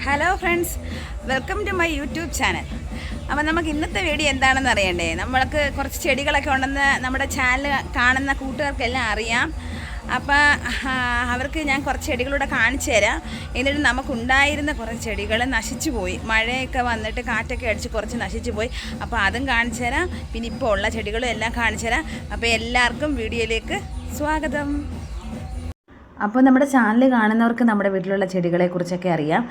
Hello friends, welcome to my YouTube channel. അപ്പോൾ നമുക്ക് ഇന്നത്തെ വീഡിയോ എന്താണെന്ന് അറിയണ്ടേ? നമ്മൾക്ക് കുറച്ച് ചെടികളൊക്കെ ഉണ്ടെന്ന് നമ്മുടെ ചാനൽ കാണുന്ന കൂട്ടുകാർക്കെല്ലാം അറിയാം. അപ്പോൾ അവർക്ക് ഞാൻ കുറച്ച് ചെടികളൂടെ കാണിച്ചു തരാം. എന്നിട്ട് നമുക്കുണ്ടായിരുന്ന കുറച്ച് ചെടികൾ നശിച്ചു പോയി, മഴയൊക്കെ വന്നിട്ട് കാറ്റൊക്കെ അടിച്ച് കുറച്ച് നശിച്ചു പോയി. അപ്പോൾ അതും കാണിച്ചു തരാം, പിന്നെ ഇപ്പോൾ ഉള്ള ചെടികളും എല്ലാം കാണിച്ചു തരാം. അപ്പോൾ എല്ലാവർക്കും വീഡിയോയിലേക്ക് സ്വാഗതം. അപ്പോൾ നമ്മുടെ ചാനൽ കാണുന്നവർക്ക് നമ്മുടെ വീട്ടിലുള്ള ചെടികളെക്കുറിച്ചൊക്കെ അറിയാം.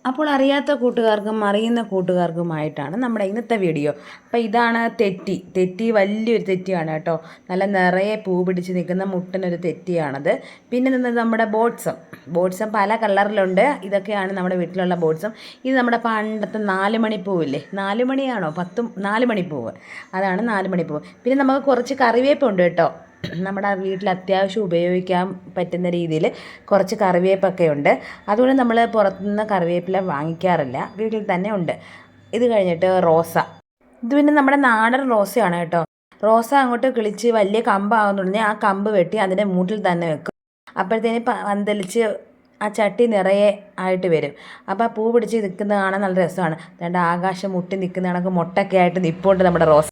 അപ്പോൾ അറിയാത്ത കൂട്ടുകാർക്കും അറിയുന്ന കൂട്ടുകാർക്കുമായിട്ടാണ് നമ്മുടെ ഇന്നത്തെ വീഡിയോ. അപ്പോൾ ഇതാണ് തെറ്റി വലിയൊരു തെറ്റിയാണ് കേട്ടോ. നല്ല നിറയെ പൂ പിടിച്ച് നിൽക്കുന്ന മുട്ടനൊരു തെറ്റിയാണത്. പിന്നെ നിന്നത് നമ്മുടെ ബോട്ട്സം പല കളറിലുണ്ട്. ഇതൊക്കെയാണ് നമ്മുടെ വീട്ടിലുള്ള ബോട്ട്സം. ഇത് നമ്മുടെ പണ്ടത്തെ 4 മണിപ്പൂവില്ലേ, 4 മണിയാണോ 4 മണിപ്പൂവ്, അതാണ് 4 മണിപ്പൂവ്. പിന്നെ നമുക്ക് കുറച്ച് കറിവേപ്പുണ്ട് കേട്ടോ. നമ്മുടെ വീട്ടിൽ അത്യാവശ്യം ഉപയോഗിക്കാൻ പറ്റുന്ന രീതിയിൽ കുറച്ച് കറിവേപ്പൊക്കെ ഉണ്ട്. അതുകൊണ്ട് നമ്മൾ പുറത്തുനിന്ന് കറിവേപ്പില വാങ്ങിക്കാറില്ല, വീട്ടിൽ തന്നെ ഉണ്ട്. ഇത് കഴിഞ്ഞിട്ട് റോസ. ഇത് പിന്നെ നമ്മുടെ നാടൻ റോസയാണ് കേട്ടോ. റോസ അങ്ങോട്ട് കിളിച്ച് വലിയ കമ്പാകുന്നുണ്ടെങ്കിൽ ആ കമ്പ് വെട്ടി അതിൻ്റെ മൂട്ടിൽ തന്നെ വെക്കും. അപ്പോഴത്തേന് പന്തലിച്ച് ആ ചട്ടി നിറയെ ആയിട്ട് വരും. അപ്പോൾ ആ പൂ പിടിച്ച് നിൽക്കുന്നത് കാണാൻ നല്ല രസമാണ്. രണ്ട് ആകാശം മുട്ടി നിൽക്കുന്ന കണക്ക് മുട്ടൊക്കെ ആയിട്ട് നിൽപ്പുണ്ട് നമ്മുടെ റോസ.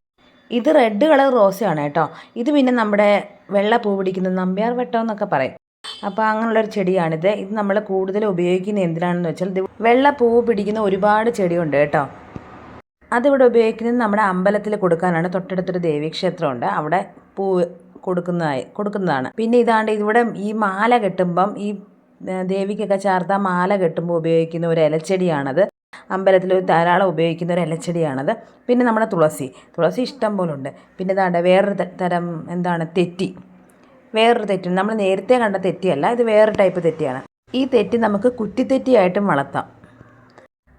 ഇത് റെഡ് കളർ റോസയാണ് കേട്ടോ. ഇത് പിന്നെ നമ്മുടെ വെള്ള പൂ പിടിക്കുന്ന നമ്പ്യാർ വട്ടം എന്നൊക്കെ പറയും. അപ്പോൾ അങ്ങനെയുള്ളൊരു ചെടിയാണിത്. ഇത് നമ്മൾ കൂടുതൽ ഉപയോഗിക്കുന്നത് എന്തിനാണെന്ന് വെച്ചാൽ വെള്ള പൂ പിടിക്കുന്ന ഒരുപാട് ചെടിയുണ്ട് കേട്ടോ. അതിവിടെ ഉപയോഗിക്കുന്നത് നമ്മുടെ അമ്പലത്തിൽ കൊടുക്കാനാണ്. തൊട്ടടുത്തൊരു ദേവീക്ഷേത്രമുണ്ട്, അവിടെ പൂ കൊടുക്കുന്നതാണ്. പിന്നെ ഇതാണ്ട് ഇവിടെ ഈ മാല കെട്ടുമ്പം, ഈ ദേവിക്കൊക്കെ ചാർത്താൻ മാല കെട്ടുമ്പോൾ ഉപയോഗിക്കുന്ന ഒരു ഇലച്ചെടിയാണത്. അമ്പലത്തിൽ ധാരാളം ഉപയോഗിക്കുന്ന ഒരു ഇലച്ചെടിയാണത്. പിന്നെ നമ്മുടെ തുളസി ഇഷ്ടം പോലെ ഉണ്ട്. പിന്നെ ഇതാണ്ട് വേറൊരു തരം വേറൊരു തെറ്റി, നമ്മൾ നേരത്തെ കണ്ട തെറ്റിയല്ല, ഇത് വേറൊരു ടൈപ്പ് തെറ്റിയാണ്. ഈ തെറ്റി നമുക്ക് കുറ്റിത്തെറ്റിയായിട്ടും വളർത്താം.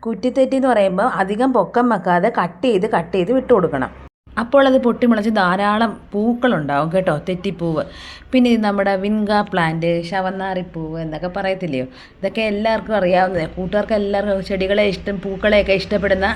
കുറ്റിത്തെറ്റി എന്ന് പറയുമ്പോൾ അധികം പൊക്കം വെക്കാതെ കട്ട് ചെയ്ത് വിട്ടു കൊടുക്കണം. അപ്പോൾ അത് പൊട്ടിമുളച്ച് ധാരാളം പൂക്കളുണ്ടാവും കേട്ടോ, തെറ്റിപ്പൂവ്. പിന്നെ ഇത് നമ്മുടെ വിൻഗ പ്ലാന്റ്, ശവന്നാറിപ്പൂവ് എന്നൊക്കെ പറയത്തില്ലയോ. ഇതൊക്കെ എല്ലാവർക്കും അറിയാവുന്നത്. കൂട്ടുകാർക്ക് എല്ലാവർക്കും ചെടികളെ പൂക്കളെയൊക്കെ ഇഷ്ടപ്പെടുന്ന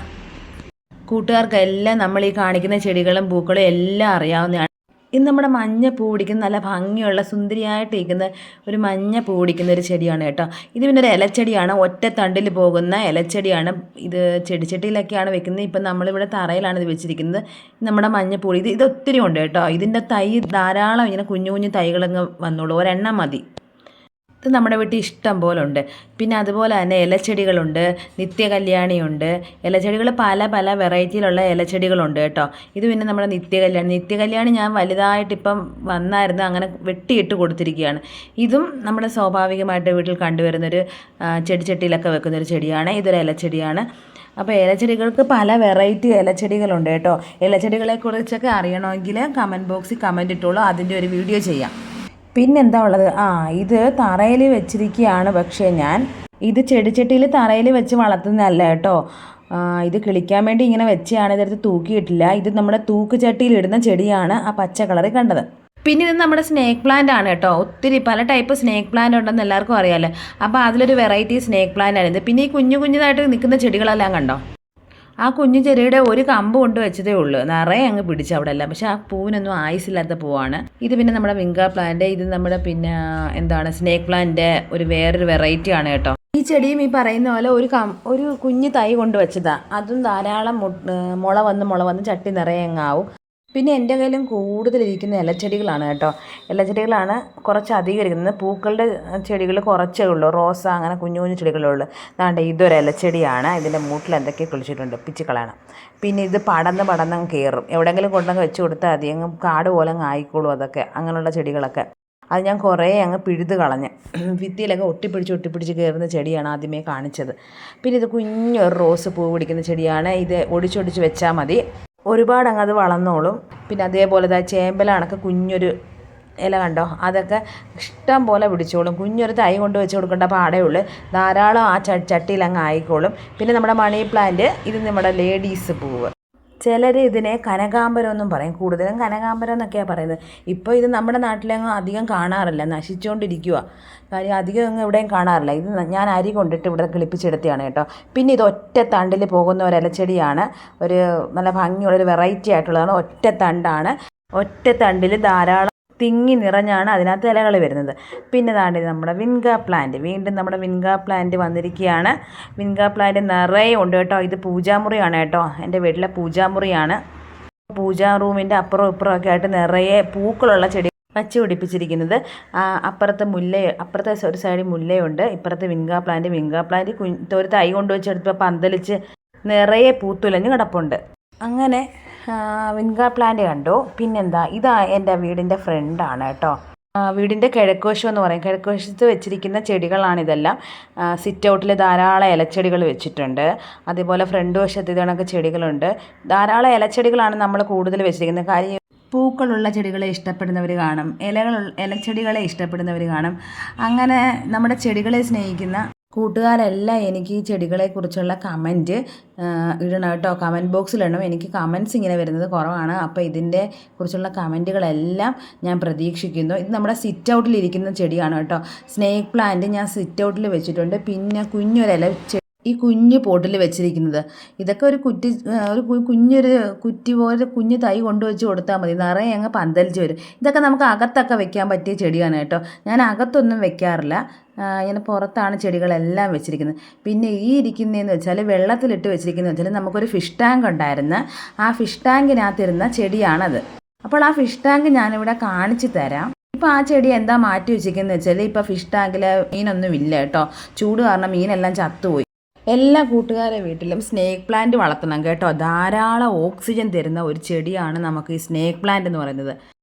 കൂട്ടുകാർക്കെല്ലാം നമ്മൾ ഈ കാണിക്കുന്ന ചെടികളും പൂക്കളും എല്ലാം അറിയാവുന്നതാണ്. ഇത് നമ്മുടെ മഞ്ഞ പൂ പിടിക്കുന്ന നല്ല ഭംഗിയുള്ള സുന്ദരിയായിട്ടിരിക്കുന്ന ഒരു മഞ്ഞ പൂ പിടിക്കുന്ന ഒരു ചെടിയാണ് കേട്ടോ. ഇത് പിന്നെ ഒരു ഇലച്ചെടിയാണ്, ഒറ്റ തണ്ടിൽ പോകുന്ന ഇലച്ചെടിയാണ്. ഇത് ചെടിച്ചട്ടിയിലൊക്കെയാണ് വെക്കുന്നത്. ഇപ്പം നമ്മളിവിടെ തറയിലാണ് ഇത് വെച്ചിരിക്കുന്നത്. നമ്മുടെ മഞ്ഞപ്പൂ ഇത് ഒത്തിരി ഉണ്ട് കേട്ടോ. ഇതിൻ്റെ തൈ ധാരാളം ഇങ്ങനെ കുഞ്ഞു തൈകളങ്ങ് വന്നോളൂ, ഒരെണ്ണം മതി. ഇത് നമ്മുടെ വീട്ടിൽ ഇഷ്ടം പോലെ ഉണ്ട്. പിന്നെ അതുപോലെ തന്നെ ഇലച്ചെടികളുണ്ട്, നിത്യകല്യാണിയുണ്ട്. ഇലച്ചെടികൾ പല വെറൈറ്റിയിലുള്ള ഇലച്ചെടികളുണ്ട് കേട്ടോ. ഇത് പിന്നെ നമ്മുടെ നിത്യകല്യാണി ഞാൻ വലുതായിട്ടിപ്പം വന്നായിരുന്നു, അങ്ങനെ വെട്ടിയിട്ട് കൊടുത്തിരിക്കുകയാണ്. ഇതും നമ്മുടെ സ്വാഭാവികമായിട്ട് വീട്ടിൽ കണ്ടുവരുന്നൊരു ചെടിച്ചട്ടിയിലൊക്കെ വെക്കുന്നൊരു ചെടിയാണ്. ഇതൊരു ഇലച്ചെടിയാണ്. അപ്പോൾ ഇലച്ചെടികൾക്ക് പല വെറൈറ്റി ഇലച്ചെടികളുണ്ട് കേട്ടോ. ഇലച്ചെടികളെക്കുറിച്ചൊക്കെ അറിയണമെങ്കിൽ കമൻറ്റ് ബോക്സിൽ കമൻറ്റ് ഇട്ടോളൂ, അതിൻ്റെ ഒരു വീഡിയോ ചെയ്യാം. പിന്നെന്താ ഉള്ളത്, ഇത് തറയിൽ വെച്ചിരിക്കുകയാണ്. പക്ഷേ ഞാൻ ഇത് ചെടിച്ചട്ടിയിൽ തറയിൽ വെച്ച് വളർത്തുന്നതല്ല കേട്ടോ. ഇത് കിളിക്കാൻ വേണ്ടി ഇങ്ങനെ വെച്ചാണ്, ഇതെടുത്ത് തൂക്കിയിട്ടില്ല. ഇത് നമ്മുടെ തൂക്കുചട്ടിയിൽ ഇടുന്ന ചെടിയാണ്, ആ പച്ച കളറിൽ കണ്ടത്. പിന്നെ ഇത് നമ്മുടെ സ്നേക്ക് പ്ലാന്റ് ആണ് കേട്ടോ. ഒത്തിരി പല ടൈപ്പ് സ്നേക്ക് പ്ലാന്റ് ഉണ്ടെന്ന് എല്ലാവർക്കും അറിയാമല്ലോ. അപ്പോൾ അതിലൊരു വെറൈറ്റി സ്നേക്ക് പ്ലാന്റ് ആണിത്. പിന്നെ ഈ കുഞ്ഞതായിട്ട് നിൽക്കുന്ന ചെടികളെല്ലാം കണ്ടോ, ആ കുഞ്ഞു ചെടിയുടെ ഒരു കമ്പ് കൊണ്ട് വെച്ചതേ ഉള്ളൂ, നിറയെ അങ്ങ് പിടിച്ചു അവിടെ എല്ലാം. പക്ഷെ ആ പൂവിനൊന്നും ആയുസില്ലാത്ത പൂവാണ്. ഇത് പിന്നെ നമ്മുടെ വിങ്ക പ്ലാന്റ്, ഇത് നമ്മുടെ പിന്നെ സ്നേക്ക് പ്ലാന്റ് ഒരു വേറൊരു വെറൈറ്റി ആണ് കേട്ടോ. ഈ ചെടിയും ഈ പറയുന്ന പോലെ ഒരു കുഞ്ഞു തൈ കൊണ്ട് വെച്ചതാ. അതും ധാരാളം മുള വന്ന് ചട്ടി നിറയെ അങ്ങാവും. പിന്നെ എൻ്റെ കയ്യിലും കൂടുതലിരിക്കുന്ന ഇലച്ചെടികളാണ് കേട്ടോ. ഇലച്ചെടികളാണ് കുറച്ചധികം ഇരിക്കുന്നത്. പൂക്കളുടെ ചെടികൾ കുറച്ചേ ഉള്ളൂ, റോസ അങ്ങനെ കുഞ്ഞു ചെടികളേ ഉള്ളൂ. അതാണ്ട് ഇതൊരു ഇലച്ചെടിയാണ്. ഇതിൻ്റെ മൂട്ടിൽ എന്തൊക്കെ കുളിച്ചിട്ടുണ്ട്, പിച്ച് കളയണം. പിന്നെ ഇത് പടന്ന് കയറും. എവിടെയെങ്കിലും കൊണ്ടങ്ങ് വെച്ച് കൊടുത്താൽ മതി, അങ്ങ് കാട് പോലെ അങ്ങ് ആയിക്കോളും. അതൊക്കെ അങ്ങനെയുള്ള ചെടികളൊക്കെ അത് ഞാൻ കുറേ അങ്ങ് പിഴുത് കളഞ്ഞ്. ഭിത്തിയിലൊക്കെ ഒട്ടിപ്പിടിച്ച് കയറുന്ന ചെടിയാണ് ആദ്യമേ കാണിച്ചത്. പിന്നെ ഇത് കുഞ്ഞൊരു റോസ് പൂ പിടിക്കുന്ന ചെടിയാണ്. ഇത് ഒടിച്ചൊടിച്ച് വെച്ചാൽ മതി, ഒരുപാട് അങ്ങ് അത് വളർന്നോളും. പിന്നെ അതേപോലെ ചേമ്പലാണൊക്കെ കുഞ്ഞൊരു ഇല കണ്ടോ, അതൊക്കെ ഇഷ്ടം പോലെ പിടിച്ചോളും. കുഞ്ഞൊരു തൈ കൊണ്ട് വെച്ച് കൊടുക്കേണ്ട പാടേ ഉള്ളൂ, ധാരാളം ആ ചട്ടിയിൽ അങ്ങ് ആയിക്കോളും. പിന്നെ നമ്മുടെ മണി പ്ലാന്റ്, ഇത് നമ്മുടെ ലേഡീസ് പൂവ്. ചിലർ ഇതിനെ കനകാമ്പരം എന്നും പറയും, കൂടുതലും കനകാമ്പരം എന്നൊക്കെയാണ് പറയുന്നത്. ഇപ്പോൾ ഇത് നമ്മുടെ നാട്ടിലെങ്ങും അധികം കാണാറില്ല, നശിച്ചുകൊണ്ടിരിക്കുക. കാര്യം അധികം അങ്ങ് എവിടെയും കാണാറില്ല. ഇത് ഞാൻ അരി കൊണ്ടിട്ട് ഇവിടെ കിളിപ്പിച്ചെടുത്തതാണ് കേട്ടോ. പിന്നെ ഇത് ഒറ്റ തണ്ടിൽ പോകുന്ന ഒരു ഇലച്ചെടിയാണ്, ഒരു നല്ല ഭംഗിയുള്ളൊരു വെറൈറ്റി ആയിട്ടുള്ളതാണ്. ഒറ്റ തണ്ടാണ്, ഒറ്റ തണ്ടിൽ ധാരാളം തിങ്ങി നിറഞ്ഞാണ് അതിനകത്ത് ഇലകൾ വരുന്നത്. പിന്നെ ദാണ്ട് നമ്മുടെ വിൻഗ പ്ലാന്റ്, വീണ്ടും നമ്മുടെ വിൻഗ പ്ലാന്റ് വന്നിരിക്കുകയാണ്. വിൻഗ പ്ലാന്റ് നിറയെ ഉണ്ട് കേട്ടോ. ഇത് പൂജാമുറിയാണ് കേട്ടോ, എൻ്റെ വീട്ടിലെ പൂജാമുറിയാണ്. പൂജാ റൂമിൻ്റെ അപ്പുറം ഇപ്പുറം ഒക്കെ ആയിട്ട് നിറയെ പൂക്കളുള്ള ചെടി വച്ച് പിടിപ്പിച്ചിരിക്കുന്നത്. അപ്പുറത്തെ ഒരു സൈഡിൽ മുല്ലയുണ്ട്, ഇപ്പുറത്തെ വിൻഗ പ്ലാന്റ് ഒരു തൈ കൊണ്ടുവച്ചെടുത്തപ്പോൾ പന്തലിച്ച് നിറയെ പൂത്തുലഞ്ഞ് കിടപ്പുണ്ട്. അങ്ങനെ വിൻഗ പ്ലാന്റ് കണ്ടു. പിന്നെന്താ, ഇതാ എൻ്റെ വീടിൻ്റെ ഫ്രണ്ടാണ് കേട്ടോ. വീടിൻ്റെ കിഴക്കുവശം എന്ന് പറയും, കിഴക്കുവശത്ത് വെച്ചിരിക്കുന്ന ചെടികളാണിതെല്ലാം. സിറ്റ് ഔട്ടിൽ ധാരാളം ഇലച്ചെടികൾ വെച്ചിട്ടുണ്ട്. അതേപോലെ ഫ്രണ്ട് വശത്ത് ഇതണക്ക് ചെടികളുണ്ട്. ധാരാളം ഇലച്ചെടികളാണ് നമ്മൾ കൂടുതൽ വെച്ചിരിക്കുന്നത്. കാര്യം പൂക്കളുള്ള ചെടികളെ ഇഷ്ടപ്പെടുന്നവർ കാണും, ഇലച്ചെടികളെ ഇഷ്ടപ്പെടുന്നവർ കാണും. അങ്ങനെ നമ്മുടെ ചെടികളെ സ്നേഹിക്കുന്ന കൂട്ടുകാരെല്ലാം എനിക്ക് ഈ ചെടികളെക്കുറിച്ചുള്ള കമൻറ്റ് ഇടണം കേട്ടോ. കമൻറ്റ് ബോക്സിലിടണം. എനിക്ക് കമൻറ്റ്സ് ഇങ്ങനെ വരുന്നത് കുറവാണ്. അപ്പോൾ ഇതിൻ്റെ കുറിച്ചുള്ള കമൻറ്റുകളെല്ലാം ഞാൻ പ്രതീക്ഷിക്കുന്നു. ഇത് നമ്മുടെ സിറ്റ് ഔട്ടിലിരിക്കുന്ന ചെടിയാണ് കേട്ടോ. സ്നേക്ക് പ്ലാന്റ് ഞാൻ സിറ്റ് ഔട്ടിൽ വെച്ചിട്ടുണ്ട്. പിന്നെ കുഞ്ഞൊരില ഈ കുഞ്ഞു പോട്ടിൽ വെച്ചിരിക്കുന്നത്. ഇതൊക്കെ ഒരു കുഞ്ഞൊരു കുറ്റി പോലെ കുഞ്ഞു തൈ കൊണ്ടുവച്ച് കൊടുത്താൽ മതി, നിറയെ അങ്ങ് പന്തലിച്ച് വരും. ഇതൊക്കെ നമുക്ക് അകത്തൊക്കെ വെക്കാൻ പറ്റിയ ചെടിയാണ് കേട്ടോ. ഞാൻ അകത്തൊന്നും വെക്കാറില്ല, ഇങ്ങനെ പുറത്താണ് ചെടികളെല്ലാം വെച്ചിരിക്കുന്നത്. പിന്നെ ഈ ഇരിക്കുന്നതെന്ന് വെച്ചാൽ വെള്ളത്തിലിട്ട് വെച്ചിരിക്കുന്നതെന്ന് വെച്ചാൽ നമുക്കൊരു ഫിഷ് ടാങ്ക് ഉണ്ടായിരുന്നു. ആ ഫിഷ് ടാങ്കിനകത്തിരുന്ന ചെടിയാണത്. അപ്പോൾ ആ ഫിഷ് ടാങ്ക് ഞാനിവിടെ കാണിച്ചു തരാം. ഇപ്പോൾ ആ ചെടി എന്താ മാറ്റി വെച്ചിരിക്കുന്നത് വെച്ചാൽ, ഇപ്പോൾ ഫിഷ് ടാങ്കിൽ മീനൊന്നും ഇല്ല കേട്ടോ. ചൂട് കാരണം മീനെല്ലാം ചത്തുപോയി. എല്ലാ കൂട്ടുകാരെ വീട്ടിലും സ്നേക്ക് പ്ലാന്റ് വളർത്തണം കേട്ടോ. ധാരാളം ഓക്സിജൻ തരുന്ന ഒരു ചെടിയാണ് നമുക്ക് ഈ സ്നേക്ക് പ്ലാന്റ് എന്ന് പറയുന്നത്.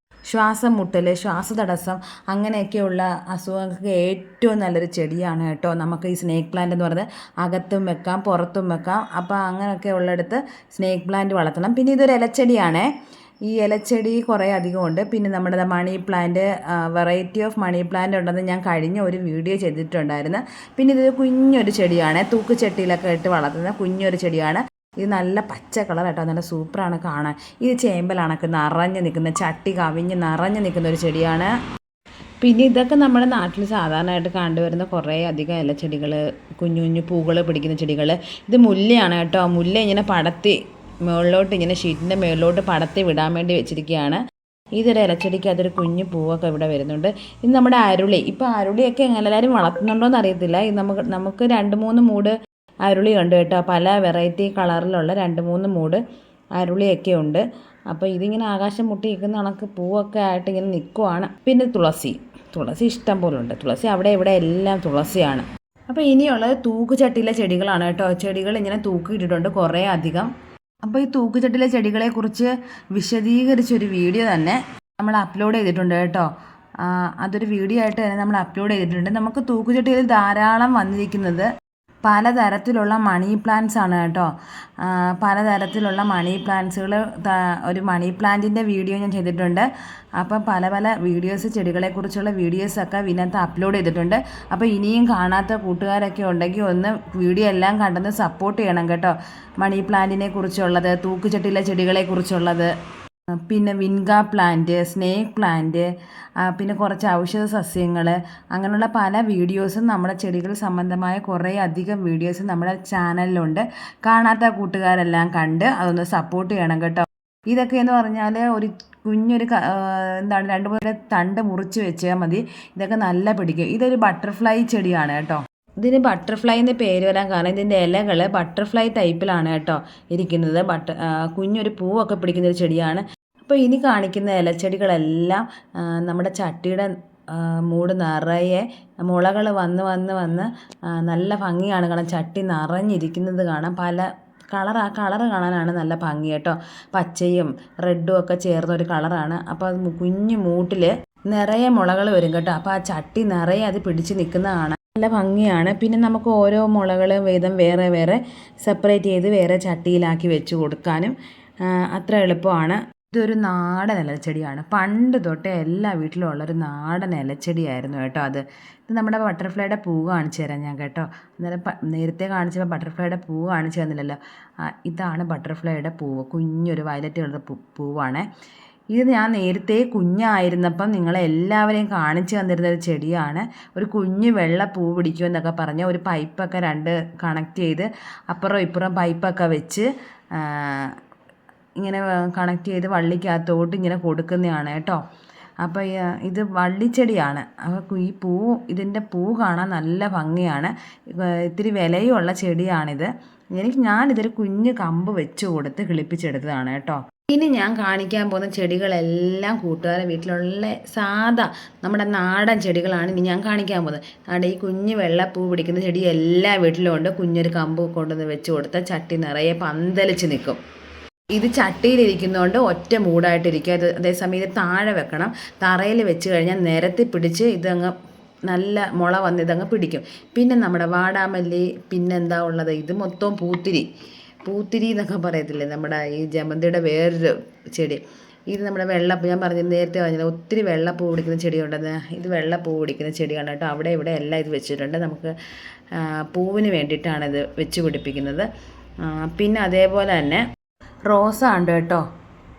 ശ്വാസം മുട്ടൽ, ശ്വാസതടസ്സം അങ്ങനെയൊക്കെയുള്ള അസുഖങ്ങൾക്ക് ഏറ്റവും നല്ലൊരു ചെടിയാണ് കേട്ടോ നമുക്ക് ഈ സ്നേക്ക് പ്ലാന്റ് എന്ന് പറയുന്നത്. അകത്തും വെക്കാം, പുറത്തും വെക്കാം. അപ്പോൾ അങ്ങനെയൊക്കെ ഉള്ളിടത്ത് സ്നേക്ക് പ്ലാന്റ് വളർത്തണം. പിന്നെ ഇതൊരു ഇലച്ചെടിയാണേ. ഈ ഇലച്ചെടി കുറേ അധികമുണ്ട്. പിന്നെ നമ്മുടെ money plant, variety of money plant ഉണ്ടെന്ന് ഞാൻ കഴിഞ്ഞ ഒരു വീഡിയോ ചെയ്തിട്ടുണ്ടായിരുന്നു. പിന്നെ ഇതൊരു കുഞ്ഞൊരു ചെടിയാണ്, തൂക്കുചട്ടിയിലൊക്കെ ഇട്ട് വളർത്തുന്ന കുഞ്ഞൊരു ചെടിയാണ്. ഇത് നല്ല പച്ച കളർ കേട്ടോ, നല്ല സൂപ്പറാണ് കാണാൻ. ഇത് ചേമ്പലാണൊക്കെ നിറഞ്ഞ് നിൽക്കുന്ന, ചട്ടി കവിഞ്ഞ് നിറഞ്ഞ് നിൽക്കുന്ന ഒരു ചെടിയാണ്. പിന്നെ ഇതൊക്കെ നമ്മുടെ നാട്ടിൽ സാധാരണയായിട്ട് കണ്ടുവരുന്ന കുറേ അധികം ഇലച്ചെടികൾ, കുഞ്ഞു കുഞ്ഞു പൂകൾ പിടിക്കുന്ന ചെടികൾ. ഇത് മുല്ലയാണ് കേട്ടോ. മുല്ല ഇങ്ങനെ പടത്തി മുകളിലോട്ട്, ഇങ്ങനെ ഷീറ്റിൻ്റെ മുകളിലോട്ട് പടത്തി വിടാൻ വേണ്ടി വെച്ചിരിക്കുകയാണ്. ഇതൊരു ഇലച്ചെടിക്ക് അതൊരു കുഞ്ഞു പൂവൊക്കെ ഇവിടെ വരുന്നുണ്ട്. ഇത് നമ്മുടെ അരുളി. ഇപ്പോൾ അരുളിയൊക്കെ എങ്ങനെ എല്ലാവരും വളർത്തുന്നുണ്ടോ എന്ന് അറിയത്തില്ല. ഇത് നമുക്ക് 2-3 മൂട് അരുളി ഉണ്ട് കേട്ടോ. പല വെറൈറ്റി കളറിലുള്ള 2-3 മൂട് അരുളിയൊക്കെ ഉണ്ട്. അപ്പോൾ ഇതിങ്ങനെ ആകാശം മുട്ടി നിൽക്കുന്ന കണക്ക് പൂവൊക്കെ ആയിട്ട് ഇങ്ങനെ നിൽക്കുവാണ്. പിന്നെ തുളസി ഇഷ്ടം പോലെ ഉണ്ട്. തുളസി അവിടെ ഇവിടെ എല്ലാം തുളസിയാണ്. അപ്പോൾ ഇനിയുള്ളത് തൂക്കുചട്ടിയിലെ ചെടികളാണ് കേട്ടോ. ചെടികൾ ഇങ്ങനെ തൂക്കിയിട്ടിട്ടുണ്ട് കുറേ അധികം. അപ്പോൾ ഈ തൂക്കുചട്ടിയിലെ ചെടികളെക്കുറിച്ച് വിശദീകരിച്ചൊരു വീഡിയോ തന്നെ നമ്മൾ അപ്ലോഡ് ചെയ്തിട്ടുണ്ട് കേട്ടോ. അതൊരു വീഡിയോ ആയിട്ട് തന്നെ നമ്മൾ അപ്ലോഡ് ചെയ്തിട്ടുണ്ട്. നമുക്ക് തൂക്കുചട്ടിയിൽ ധാരാളം വന്നിരിക്കുന്നത് പലതരത്തിലുള്ള മണി പ്ലാന്റ്സ് ആണ് കേട്ടോ. പലതരത്തിലുള്ള മണി പ്ലാന്റ്സുകൾ, ഒരു മണി പ്ലാന്റിൻ്റെ വീഡിയോ ഞാൻ ചെയ്തിട്ടുണ്ട്. അപ്പം പല വീഡിയോസ്, ചെടികളെക്കുറിച്ചുള്ള വീഡിയോസൊക്കെ ഇതിനകത്ത് അപ്ലോഡ് ചെയ്തിട്ടുണ്ട്. അപ്പോൾ ഇനിയും കാണാത്ത കൂട്ടുകാരൊക്കെ ഉണ്ടെങ്കിൽ ഒന്ന് വീഡിയോ എല്ലാം കണ്ടെന്ന് സപ്പോർട്ട് ചെയ്യണം കേട്ടോ. മണി പ്ലാന്റിനെ കുറിച്ചുള്ളത്, തൂക്കുചട്ടിയിലെ ചെടികളെക്കുറിച്ചുള്ളത്, പിന്നെ വിൻഗ പ്ലാന്റ്, സ്നേക്ക് പ്ലാന്റ്, പിന്നെ കുറച്ച് ഔഷധ സസ്യങ്ങൾ, അങ്ങനെയുള്ള പല വീഡിയോസും നമ്മുടെ ചെടികൾ സംബന്ധമായ കുറേ അധികം വീഡിയോസും നമ്മുടെ ചാനലിലുണ്ട്. കാണാത്ത കൂട്ടുകാരെല്ലാം കണ്ട് അതൊന്ന് സപ്പോർട്ട് ചെയ്യണം കേട്ടോ. ഇതൊക്കെ എന്ന് പറഞ്ഞാൽ ഒരു കുഞ്ഞൊരു 2-3 തണ്ട് മുറിച്ച് വെച്ചാൽ മതി. ഇതൊക്കെ നല്ല പിടിക്കും. ഇതൊരു ബട്ടർഫ്ലൈ ചെടിയാണ് കേട്ടോ. ഇതിന് ബട്ടർഫ്ലൈ എന്ന് പേര് വരാൻ കാരണം ഇതിൻ്റെ ഇലകൾ ബട്ടർഫ്ലൈ ടൈപ്പിലാണ് കേട്ടോ ഇരിക്കുന്നത്. കുഞ്ഞൊരു പൂവൊക്കെ പിടിക്കുന്നൊരു ചെടിയാണ്. അപ്പോൾ ഇനി കാണിക്കുന്ന ഇലച്ചെടികളെല്ലാം നമ്മുടെ ചട്ടിയുടെ മൂട് നിറയെ മുളകൾ വന്ന് നല്ല ഭംഗിയാണ് കാണാൻ. ചട്ടി നിറഞ്ഞിരിക്കുന്നത് കാണാം. ആ കളറ് കാണാനാണ് നല്ല ഭംഗി കേട്ടോ. പച്ചയും റെഡും ഒക്കെ ചേർന്നൊരു കളറാണ്. അപ്പോൾ അത് കുഞ്ഞു മൂട്ടിൽ നിറയെ മുളകൾ വരും കേട്ടോ. അപ്പോൾ ആ ചട്ടി നിറയെ അത് പിടിച്ച് നിൽക്കുന്ന കാണാൻ നല്ല ഭംഗിയാണ്. പിന്നെ നമുക്ക് ഓരോ മുളകൾ വീതം വേറെ സെപ്പറേറ്റ് ചെയ്ത് വേറെ ചട്ടിയിലാക്കി വെച്ച് കൊടുക്കാനും അത്ര എളുപ്പമാണ്. ഇതൊരു നാടൻ ഇലച്ചെടിയാണ്. പണ്ട് തൊട്ടേ എല്ലാ വീട്ടിലും ഉള്ളൊരു നാടൻ ഇലച്ചെടിയായിരുന്നു കേട്ടോ അത്. ഇത് നമ്മുടെ ബട്ടർഫ്ലൈയുടെ പൂവ് കാണിച്ചു തരാം ഞാൻ കേട്ടോ. അന്നേരം നേരത്തെ കാണിച്ചപ്പോൾ ബട്ടർഫ്ലൈയുടെ പൂവ് കാണിച്ചു തന്നില്ലല്ലോ. ഇതാണ് ബട്ടർഫ്ലൈയുടെ പൂവ്. കുഞ്ഞൊരു വയലറ്റ് കളർ പൂവാണ്. ഇത് ഞാൻ നേരത്തെ കുഞ്ഞായിരുന്നപ്പം നിങ്ങളെല്ലാവരെയും കാണിച്ചു തന്നിരുന്നൊരു ചെടിയാണ്. ഒരു കുഞ്ഞ് വെള്ള പൂ പിടിക്കുമെന്നൊക്കെ പറഞ്ഞ് ഒരു പൈപ്പൊക്കെ 2 കണക്ട് ചെയ്ത് അപ്പുറം ഇപ്പുറം പൈപ്പൊക്കെ വെച്ച് ഇങ്ങനെ കണക്ട് ചെയ്ത് വള്ളിക്കകത്തോട്ട് ഇങ്ങനെ കൊടുക്കുന്നതാണ് കേട്ടോ. അപ്പോൾ ഇത് വള്ളിച്ചെടിയാണ്. അപ്പോൾ ഈ ഇതിൻ്റെ പൂ കാണാൻ നല്ല ഭംഗിയാണ്. ഇത്തിരി വിലയുള്ള ചെടിയാണിത്. ഞാനിതൊരു കുഞ്ഞ് കമ്പ് വെച്ച് കൊടുത്ത് കിളിപ്പിച്ചെടുത്തതാണ് കേട്ടോ. ഇനി ഞാൻ കാണിക്കാൻ പോകുന്ന ചെടികളെല്ലാം കൂട്ടുകാരെ വീട്ടിലുള്ള സാധാ നമ്മുടെ നാടൻ ചെടികളാണ് ഇനി ഞാൻ കാണിക്കാൻ പോകുന്നത്. അവിടെ ഈ കുഞ്ഞ് വെള്ളപ്പൂ പിടിക്കുന്ന ചെടി എല്ലാ വീട്ടിലും ഉണ്ട്. കുഞ്ഞൊരു കമ്പ് കൊണ്ടുവന്ന് വെച്ച് കൊടുത്താൽ ചട്ടി നിറയെ പന്തലിച്ച് നിൽക്കും. ഇത് ചട്ടിയിലിരിക്കുന്നതുകൊണ്ട് ഒറ്റ മൂടായിട്ടിരിക്കുക. അതേസമയം ഇത് താഴെ വെക്കണം. തറയിൽ വെച്ച് കഴിഞ്ഞാൽ നിരത്തി പിടിച്ച് ഇതങ്ങ് നല്ല മുള വന്ന് ഇതങ്ങ് പിടിക്കും. പിന്നെ നമ്മുടെ വാടാമല്ലി, പിന്നെന്താ ഉള്ളത്, ഇത് മൊത്തം പൂത്തിരി എന്നൊക്കെ പറയത്തില്ലേ, നമ്മുടെ ഈ ജമന്തിയുടെ വേറൊരു ചെടി. ഇത് നമ്മുടെ വെള്ളപ്പൂ, ഞാൻ നേരത്തെ പറഞ്ഞത് ഒത്തിരി വെള്ളപ്പൂ പിടിക്കുന്ന ചെടിയുണ്ടെന്ന്. ഇത് വെള്ളപ്പൂ പിടിക്കുന്ന ചെടിയാണ് കേട്ടോ. അവിടെ ഇവിടെ എല്ലാം ഇത് വെച്ചിട്ടുണ്ട്. നമുക്ക് പൂവിന് വേണ്ടിയിട്ടാണ് ഇത് വെച്ച് പിടിപ്പിക്കുന്നത്. പിന്നെ അതേപോലെ തന്നെ റോസ ഉണ്ട് കേട്ടോ.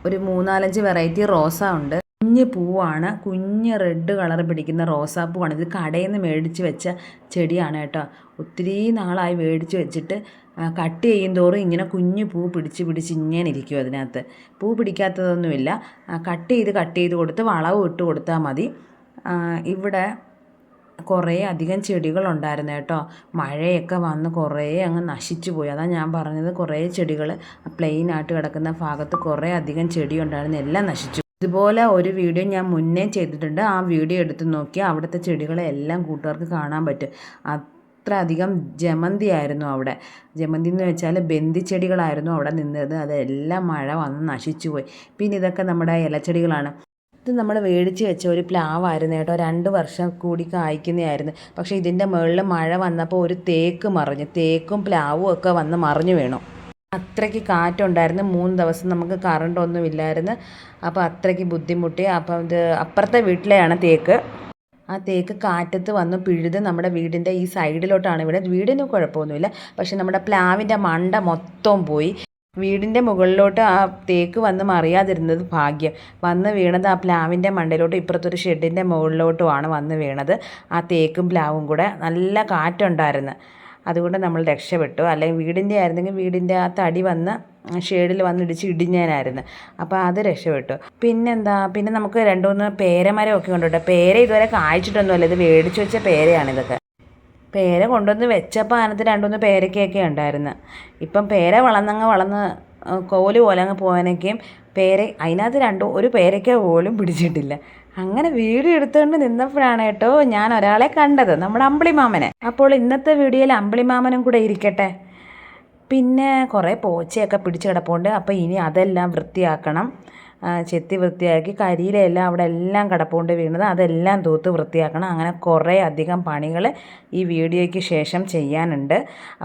ഒരു 3-4 വെറൈറ്റി റോസ ഉണ്ട്. കുഞ്ഞ് പൂവാണ്, കുഞ്ഞ് റെഡ് കളർ പിടിക്കുന്ന റോസാപ്പൂവാണ്. ഇത് കടയിൽ നിന്ന് മേടിച്ച് വെച്ച ചെടിയാണ് കേട്ടോ. ഒത്തിരി നാളായി മേടിച്ച് വെച്ചിട്ട് കട്ട് ചെയ്യും തോറും ഇങ്ങനെ കുഞ്ഞ് പൂ പിടിച്ച് ഇങ്ങനെ ഇരിക്കും. അതിനകത്ത് പൂ പിടിക്കാത്തതൊന്നുമില്ല. കട്ട് ചെയ്ത് കൊടുത്ത് വളവും ഇട്ട് കൊടുത്താൽ മതി. ഇവിടെ കുറേ അധികം ചെടികളുണ്ടായിരുന്നു കേട്ടോ. മഴയൊക്കെ വന്ന് കുറേ അങ്ങ് നശിച്ചു പോയി. അതാണ് ഞാൻ പറഞ്ഞത്, കുറേ ചെടികൾ പ്ലെയിനായിട്ട് കിടക്കുന്ന ഭാഗത്ത് കുറേ അധികം ചെടി ഉണ്ടായിരുന്നു, എല്ലാം നശിച്ചു. ഇതുപോലെ ഒരു വീഡിയോ ഞാൻ മുന്നേ ചെയ്തിട്ടുണ്ട്. ആ വീഡിയോ എടുത്ത് നോക്കിയാൽ അവിടുത്തെ ചെടികളെ എല്ലാം കൂട്ടുകാർക്ക് കാണാൻ പറ്റും. അത്ര അധികം ജമന്തി ആയിരുന്നു അവിടെ. ജമന്തി എന്ന് വെച്ചാൽ ബന്ദിച്ചെടികളായിരുന്നു അവിടെ നിന്നത്. അതെല്ലാം മഴ വന്ന് നശിച്ചു പോയി. പിന്നെ ഇതൊക്കെ നമ്മുടെ ഇലച്ചെടികളാണ്. ഇത് നമ്മൾ മേടിച്ച് വെച്ച ഒരു പ്ലാവായിരുന്നു കേട്ടോ. 2 വർഷം കൂടി കായ്ക്കുന്നതായിരുന്നു. പക്ഷേ ഇതിൻ്റെ മുകളിൽ മഴ വന്നപ്പോൾ ഒരു തേക്ക് മറിഞ്ഞു. തേക്കും പ്ലാവും ഒക്കെ വന്ന് മറിഞ്ഞു വീണു. അത്രയ്ക്ക് കാറ്റുണ്ടായിരുന്നു. 3 ദിവസം നമുക്ക് കറണ്ടൊന്നും ഇല്ലായിരുന്നു. അപ്പോൾ അത്രയ്ക്ക് ബുദ്ധിമുട്ടി. അപ്പം ഇത് അപ്പുറത്തെ വീട്ടിലെയാണ് തേക്ക്. ആ തേക്ക് കാറ്റത്ത് വന്ന് പിഴുത് നമ്മുടെ വീടിൻ്റെ ഈ സൈഡിലോട്ടാണ്. ഇവിടെ വീടിന് കുഴപ്പമൊന്നുമില്ല, പക്ഷെ നമ്മുടെ പ്ലാവിൻ്റെ മണ്ട മൊത്തം പോയി. വീടിൻ്റെ മുകളിലോട്ട് ആ തേക്ക് വന്ന് മറിയാതിരുന്നത് ഭാഗ്യം. വന്ന് വീണത് ആ പ്ലാവിൻ്റെ മണ്ടയിലോട്ട്, ഇപ്പുറത്തൊരു ഷെഡിൻ്റെ മുകളിലോട്ടുമാണ് വന്ന് വീണത്. ആ തേക്കും പ്ലാവും കൂടെ നല്ല കാറ്റുണ്ടായിരുന്നു. അതുകൊണ്ട് നമ്മൾ രക്ഷപ്പെട്ടു. അല്ലെങ്കിൽ വീടിൻ്റെ ആയിരുന്നെങ്കിൽ വീടിൻ്റെ ആ തടി വന്ന് ഷേഡിൽ വന്നിടിച്ച് ഇടിഞ്ഞാനായിരുന്നു. അപ്പോൾ അത് രക്ഷപ്പെട്ടു. പിന്നെ നമുക്ക് 2-3 പേരമരമൊക്കെ ഉണ്ട് കേട്ടോ. പേര ഇതുവരെ കായ്ച്ചിട്ടൊന്നുമല്ല, ഇത് മേടിച്ച് വെച്ച പേരയാണിതൊക്കെ. പേര കൊണ്ടുവന്ന് വെച്ചപ്പോൾ അതിനകത്ത് 2-3 പേരയ്ക്കൊക്കെ ഉണ്ടായിരുന്നു. ഇപ്പം പേര വളർന്ന് കോല് പോലെ അങ്ങ് പോകാനൊക്കെയും അതിനകത്ത് ഒരു പേരയ്ക്ക പോലും പിടിച്ചിട്ടില്ല. അങ്ങനെ വീഡിയോ എടുത്തുകൊണ്ട് നിന്നപ്പോഴാണ് കേട്ടോ ഞാൻ ഒരാളെ കണ്ടത്, നമ്മുടെ അമ്പിളിമാമനെ. അപ്പോൾ ഇന്നത്തെ വീഡിയോയിൽ അമ്പിളിമാമനും കൂടെ ഇരിക്കട്ടെ. പിന്നെ കുറേ പോച്ചയൊക്കെ പിടിച്ച് കിടപ്പുണ്ട്. അപ്പോൾ ഇനി അതെല്ലാം വൃത്തിയാക്കണം. ചെത്തി വൃത്തിയാക്കി കരിയിലെല്ലാം അവിടെ എല്ലാം കിടപ്പുണ്ട് വീണത്, അതെല്ലാം തൂത്ത് വൃത്തിയാക്കണം. അങ്ങനെ കുറേ അധികം പണികൾ ഈ വീഡിയോയ്ക്ക് ശേഷം ചെയ്യാനുണ്ട്.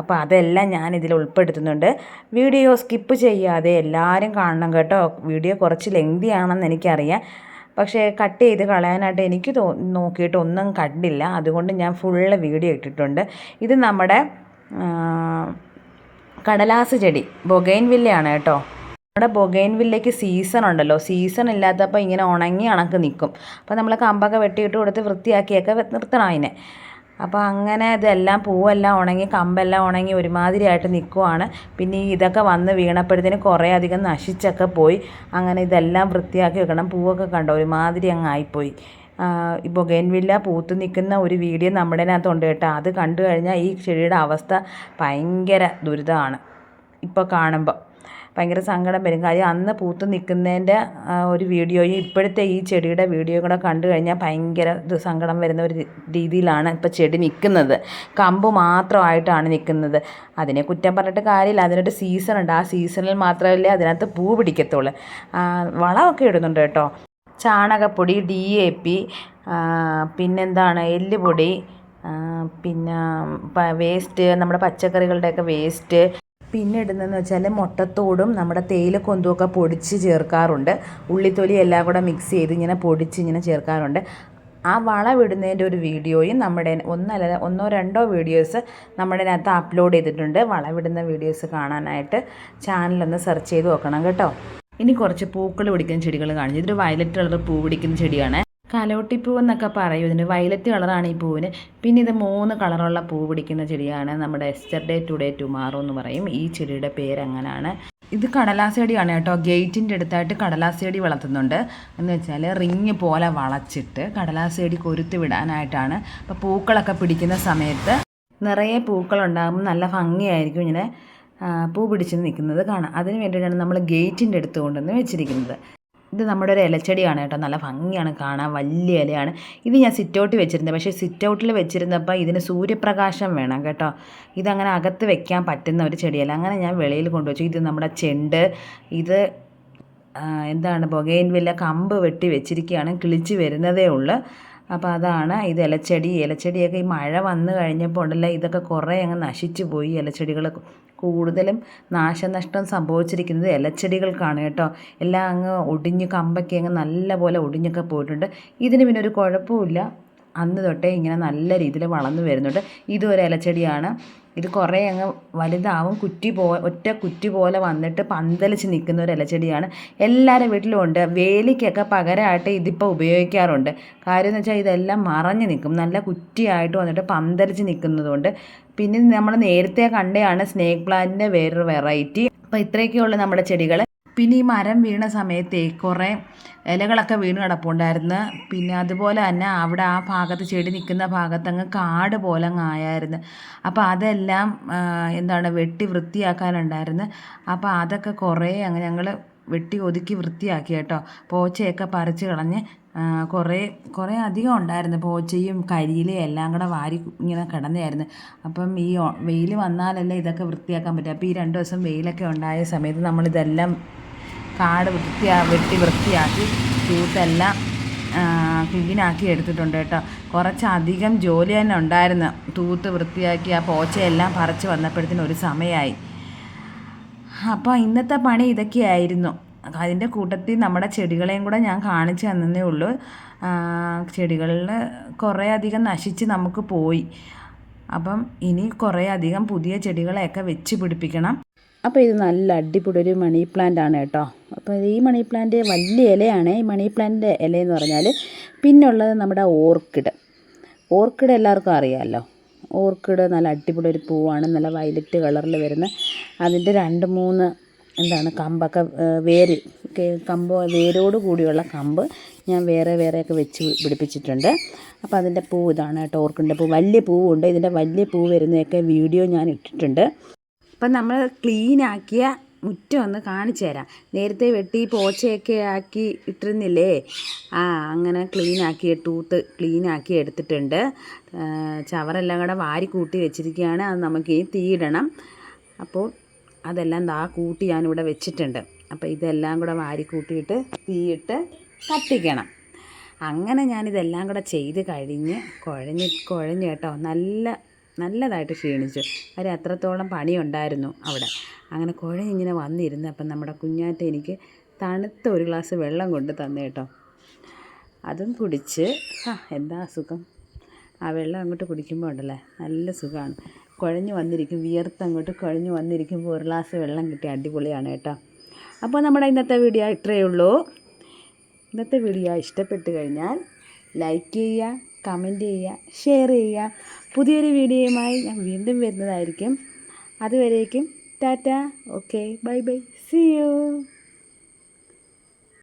അപ്പോൾ അതെല്ലാം ഞാൻ ഇതിൽ ഉൾപ്പെടുത്തുന്നുണ്ട്. വീഡിയോ സ്കിപ്പ് ചെയ്യാതെ എല്ലാവരും കാണണം കേട്ടോ. വീഡിയോ കുറച്ച് ലെങ്തി ആണെന്ന് എനിക്കറിയാം, പക്ഷേ കട്ട് ചെയ്ത് കളയാനായിട്ട് എനിക്ക് നോക്കിയിട്ട് ഒന്നും കണ്ടില്ല. അതുകൊണ്ട് ഞാൻ ഫുള്ള് വീഡിയോ ഇട്ടിട്ടുണ്ട്. ഇത് നമ്മുടെ കടലാസ് ചെടി ബൊഗൈൻവില്ലയാണ് കേട്ടോ. നമ്മുടെ ബൊഗൈൻവില്ലയ്ക്ക് സീസൺ ഉണ്ടല്ലോ. സീസൺ ഇല്ലാത്തപ്പോൾ ഇങ്ങനെ ഉണങ്ങി നിൽക്കും. അപ്പോൾ നമ്മൾ കമ്പൊക്കെ വെട്ടിയിട്ട് കൊടുത്ത് വൃത്തിയാക്കിയൊക്കെ നിർത്തണം അതിനെ. അപ്പോൾ അങ്ങനെ ഇതെല്ലാം പൂവെല്ലാം ഉണങ്ങി കമ്പെല്ലാം ഉണങ്ങി ഒരുമാതിരിയായിട്ട് നിൽക്കുവാണ്. പിന്നെ ഇതൊക്കെ വന്ന് വീണപ്പോഴത്തേന് കുറേ അധികം നശിച്ചൊക്കെ പോയി. അങ്ങനെ ഇതെല്ലാം വൃത്തിയാക്കി വെക്കണം. പൂവൊക്കെ കണ്ടോ ഒരുമാതിരി അങ്ങ് ആയിപ്പോയി. ഈ ബൊഗൈൻവില്ല പൂത്ത് നിൽക്കുന്ന ഒരു വീഡിയോ നമ്മുടെ അതിനകത്തുണ്ട് കേട്ടോ. അത് കണ്ടു കഴിഞ്ഞാൽ ഈ ചെടിയുടെ അവസ്ഥ ഭയങ്കര ദുരിതമാണ്. ഇപ്പോൾ കാണുമ്പോൾ ഭയങ്കര സങ്കടം വരും. കാര്യം അന്ന് പൂത്ത് നിൽക്കുന്നതിൻ്റെ ഒരു വീഡിയോയും ഇപ്പോഴത്തെ ഈ ചെടിയുടെ വീഡിയോ കൂടെ കണ്ടു കഴിഞ്ഞാൽ ഭയങ്കര സങ്കടം വരുന്ന ഒരു രീതിയിലാണ് ഇപ്പോൾ ചെടി നിൽക്കുന്നത്. കമ്പ് മാത്രമായിട്ടാണ് നിൽക്കുന്നത്. അതിനെ കുറ്റം പറഞ്ഞിട്ട് കാര്യമില്ല. അതിനൊരു സീസൺ ഉണ്ട്. ആ സീസണിൽ മാത്രമല്ലേ അതിനകത്ത് പൂ പിടിക്കത്തുള്ളൂ. വളമൊക്കെ ഇടുന്നുണ്ട് കേട്ടോ. ചാണകപ്പൊടി, DAP, പിന്നെന്താണ് എല്ലുപൊടി, പിന്നെ വേസ്റ്റ്, നമ്മുടെ പച്ചക്കറികളുടെയൊക്കെ വേസ്റ്റ്. പിന്നെ ഇടുന്നതെന്ന് വെച്ചാൽ മുട്ടത്തോടും നമ്മുടെ തേയിലക്കൊന്തുമൊക്കെ പൊടിച്ച് ചേർക്കാറുണ്ട്. ഉള്ളിത്തൊലി എല്ലാം കൂടെ മിക്സ് ചെയ്ത് ഇങ്ങനെ പൊടിച്ച് ഇങ്ങനെ ചേർക്കാറുണ്ട്. ആ വളമിടുന്നതിൻ്റെ ഒരു വീഡിയോയും നമ്മുടെ 1-2 വീഡിയോസ് നമ്മുടെ അതിനകത്ത് അപ്ലോഡ് ചെയ്തിട്ടുണ്ട്. വളമിടുന്ന വീഡിയോസ് കാണാനായിട്ട് ചാനലൊന്ന് സെർച്ച് ചെയ്ത് നോക്കണം കേട്ടോ. ഇനി കുറച്ച് പൂക്കൾ പിടിക്കുന്ന ചെടികൾ കാണിച്ചു. ഇതൊരു വയലറ്റ് കളർ പൂ പിടിക്കുന്ന ചെടിയാണ്. കലോട്ടിപ്പൂ എന്നൊക്കെ പറയും. ഇതിന് വയലറ്റ് കളറാണ് ഈ പൂവിന്. പിന്നെ ഇത് 3 കളറുള്ള പൂ പിടിക്കുന്ന ചെടിയാണ്. നമ്മുടെ എസ്റ്റർഡേ ടുഡേ ടുമാറോ എന്ന് പറയും. ഈ ചെടിയുടെ പേര് അങ്ങനെയാണ്. ഇത് കടലാസ് ചെടിയാണ് കേട്ടോ. ഗേറ്റിൻ്റെ അടുത്തായിട്ട് കടലാസ് ചെടി വളർത്തുന്നുണ്ട്. എന്ന് വെച്ചാൽ റിങ് പോലെ വളച്ചിട്ട് കടലാസ് ചെടി കൊരുത്ത് വിടാനായിട്ടാണ്. അപ്പോൾ പൂക്കളൊക്കെ പിടിക്കുന്ന സമയത്ത് നിറയെ പൂക്കളുണ്ടാകുമ്പോൾ നല്ല ഭംഗിയായിരിക്കും ഇങ്ങനെ പൂ പിടിച്ച് നിൽക്കുന്നത് കാണാം. അതിന് വേണ്ടിയിട്ടാണ് നമ്മൾ ഗേറ്റിൻ്റെ അടുത്ത് കൊണ്ടുവന്ന് വെച്ചിരിക്കുന്നത്. ഇത് നമ്മുടെ ഒരു ഇലച്ചെടിയാണ് കേട്ടോ. നല്ല ഭംഗിയാണ് കാണാൻ, വലിയ ഇലയാണ്. ഇത് ഞാൻ സിറ്റൗട്ടിൽ വെച്ചിരുന്നത്. പക്ഷേ സിറ്റൗട്ടിൽ വെച്ചിരുന്നപ്പോൾ ഇതിന് സൂര്യപ്രകാശം വേണം കേട്ടോ. ഇതങ്ങനെ അകത്ത് വെക്കാൻ പറ്റുന്ന ഒരു ചെടിയല്ല. അങ്ങനെ ഞാൻ വെളിയിൽ കൊണ്ടുവച്ചു. ഇത് നമ്മുടെ ചെണ്ട്. ഇത് എന്താണ് ബൊഗെയിൻവില്ല കമ്പ് വെട്ടി വെച്ചിരിക്കുകയാണ്. കിളിച്ച് വരുന്നതേ ഉള്ളൂ. അപ്പോൾ അതാണ് ഇത് ഇലച്ചെടിയൊക്കെ ഈ മഴ വന്നു കഴിഞ്ഞപ്പോൾ ഉണ്ടല്ലോ ഇതൊക്കെ കുറേ അങ്ങ് നശിച്ചു പോയി. ഇലച്ചെടികൾ കൂടുതലും നാശനഷ്ടം സംഭവിച്ചിരിക്കുന്നത് ഇലച്ചെടികൾക്കാണ് കേട്ടോ. എല്ലാം അങ്ങ് ഒടിഞ്ഞ് കമ്പൊക്കെ അങ്ങ് നല്ല പോലെ ഒടിഞ്ഞൊക്കെ പോയിട്ടുണ്ട്. ഇതിന് പിന്നെ ഒരു കുഴപ്പമില്ല. അന്ന് തൊട്ടേ ഇങ്ങനെ നല്ല രീതിയിൽ വളർന്നു വരുന്നുണ്ട്. ഇതും ഒരു ഇലച്ചെടിയാണ്. ഇത് കുറേ അങ്ങ് വലുതാവും. ഒറ്റ കുറ്റി പോലെ വന്നിട്ട് പന്തലിച്ച് നിൽക്കുന്ന ഒരു ഇലച്ചെടിയാണ്. എല്ലാവരുടെ വീട്ടിലും ഉണ്ട്. വേലിക്കൊക്കെ പകരമായിട്ട് ഇതിപ്പോൾ ഉപയോഗിക്കാറുണ്ട്. കാര്യം എന്ന് വെച്ചാൽ ഇതെല്ലാം മറഞ്ഞ് നിൽക്കും. നല്ല കുറ്റിയായിട്ട് വന്നിട്ട് പന്തലിച്ച് നിൽക്കുന്നതുകൊണ്ട്. പിന്നെ നമ്മൾ നേരത്തെ കണ്ടതാണ് സ്നേക്ക് പ്ലാന്റിൻ്റെ വേറൊരു വെറൈറ്റി. അപ്പോൾ ഇത്രയൊക്കെയുള്ള നമ്മുടെ ചെടികൾ. പിന്നെ ഈ മരം വീണ സമയത്തേ കുറേ ഇലകളൊക്കെ വീണ് കിടപ്പുണ്ടായിരുന്നു. പിന്നെ അതുപോലെ തന്നെ അവിടെ ആ ഭാഗത്ത് ചെടി നിൽക്കുന്ന ഭാഗത്തങ്ങ് കാട് പോലെ അങ്ങ് ആയായിരുന്നു. അപ്പോൾ അതെല്ലാം വെട്ടി വൃത്തിയാക്കാനുണ്ടായിരുന്നു. അപ്പോൾ അതൊക്കെ കുറേ അങ്ങ് ഞങ്ങൾ വെട്ടി ഒതുക്കി വൃത്തിയാക്കി കേട്ടോ. പോച്ചയൊക്കെ പറിച്ച് കളഞ്ഞ് കുറേ അധികം ഉണ്ടായിരുന്നു. പോച്ചയും കരിയിലയും എല്ലാം കൂടെ വാരി ഇങ്ങനെ കിടന്നായിരുന്നു. അപ്പം ഈ വെയിൽ വന്നാലല്ലേ ഇതൊക്കെ വൃത്തിയാക്കാൻ പറ്റും. അപ്പോൾ ഈ 2 ദിവസം വെയിലൊക്കെ ഉണ്ടായ സമയത്ത് നമ്മളിതെല്ലാം കാട് വെട്ടി വൃത്തിയാക്കി തൂത്തെല്ലാം ക്ലീനാക്കി എടുത്തിട്ടുണ്ട് കേട്ടോ. കുറച്ചധികം ജോലി തന്നെ ഉണ്ടായിരുന്നു. തൂത്ത് വൃത്തിയാക്കി ആ പോച്ചയെല്ലാം പറിച്ച് വന്നപ്പോഴത്തേനും ഒരു സമയമായി. അപ്പോൾ ഇന്നത്തെ പണി ഇതൊക്കെയായിരുന്നു. അതിൻ്റെ കൂട്ടത്തിൽ നമ്മുടെ ചെടികളെയും കൂടെ ഞാൻ കാണിച്ചു തന്നേ ഉള്ളൂ. ചെടികളിൽ കുറേ അധികം നശിച്ച് നമുക്ക് പോയി. അപ്പം ഇനി കുറേ അധികം പുതിയ ചെടികളെയൊക്കെ വെച്ച് പിടിപ്പിക്കണം. അപ്പോൾ ഇത് നല്ല അടിപൊളി ഒരു മണി പ്ലാന്റ് ആണ് കേട്ടോ. അപ്പോൾ ഈ മണി പ്ലാന്റ് വലിയ ഇലയാണ്. ഈ മണി പ്ലാന്റിൻ്റെ ഇലയെന്ന് പറഞ്ഞാൽ. പിന്നുള്ളത് നമ്മുടെ ഓർക്കിഡ് എല്ലാവർക്കും അറിയാമല്ലോ. ഓർക്കിഡ് നല്ല അടിപൊളി ഒരു പൂവാണ്. നല്ല വയലറ്റ് കളറിൽ വരുന്ന അതിൻ്റെ 2-3 കമ്പൊക്കെ വേരോട് കൂടിയുള്ള കമ്പ് ഞാൻ വേറെയൊക്കെ വെച്ച് പിടിപ്പിച്ചിട്ടുണ്ട്. അപ്പോൾ അതിൻ്റെ പൂ ഇതാണ് കേട്ടോ. ഓർക്കിഡിൻ്റെ പൂ വലിയ പൂവുണ്ട്. ഇതിൻ്റെ വലിയ പൂ വരുന്നതൊക്കെ വീഡിയോ ഞാൻ ഇട്ടിട്ടുണ്ട്. അപ്പം നമ്മൾ ക്ലീനാക്കിയ മുറ്റം ഒന്ന് കാണിച്ചു തരാം. നേരത്തെ വെട്ടി പോച്ചയൊക്കെ ആക്കി ഇട്ടിരുന്നില്ലേ, അങ്ങനെ ക്ലീനാക്കി എടുത്തിട്ടുണ്ട്. ചവറെല്ലാം കൂടെ വാരി കൂട്ടി വെച്ചിരിക്കുകയാണ്. അത് നമുക്ക് ഈ തീയിടണം. അപ്പോൾ അതെല്ലാം കൂട്ടി ഞാനിവിടെ വെച്ചിട്ടുണ്ട്. അപ്പോൾ ഇതെല്ലാം കൂടെ വാരി കൂട്ടിയിട്ട് തീയിട്ട് കത്തിക്കണം. അങ്ങനെ ഞാനിതെല്ലാം കൂടെ ചെയ്ത് കഴിഞ്ഞ് കുഴഞ്ഞ് കേട്ടോ നല്ലതായിട്ട് ക്ഷീണിച്ചു. കാര്യം അത്രത്തോളം പണിയുണ്ടായിരുന്നു അവിടെ. അങ്ങനെ കുഴഞ്ഞിങ്ങനെ വന്നിരുന്നു. അപ്പം നമ്മുടെ കുഞ്ഞാറ്റ എനിക്ക് തണുത്ത ഒരു ഗ്ലാസ് വെള്ളം കൊണ്ട് തന്നു കേട്ടോ. അതും കുടിച്ച് എന്താ സുഖം. ആ വെള്ളം അങ്ങോട്ട് കുടിക്കുമ്പോൾ ഉണ്ടല്ലേ നല്ല സുഖമാണ്. കുഴഞ്ഞു വന്നിരിക്കും, വിയർത്തങ്ങോട്ട് കുഴഞ്ഞു വന്നിരിക്കുമ്പോൾ ഒരു ഗ്ലാസ് വെള്ളം കിട്ടി അടിപൊളിയാണ് കേട്ടോ. അപ്പോൾ നമ്മുടെ ഇന്നത്തെ വീഡിയോ ഇത്രയേ ഉള്ളൂ. ഇന്നത്തെ വീഡിയോ ഇഷ്ടപ്പെട്ട് കഴിഞ്ഞാൽ ലൈക്ക് ചെയ്യുക, കമൻറ്റ് ചെയ്യുക, ഷെയർ ചെയ്യുക. പുതിയൊരു വീഡിയോയുമായി ഞാൻ വീണ്ടും വരുന്നതായിരിക്കും. അതുവരേക്കും tata. Okay, bye bye, see U.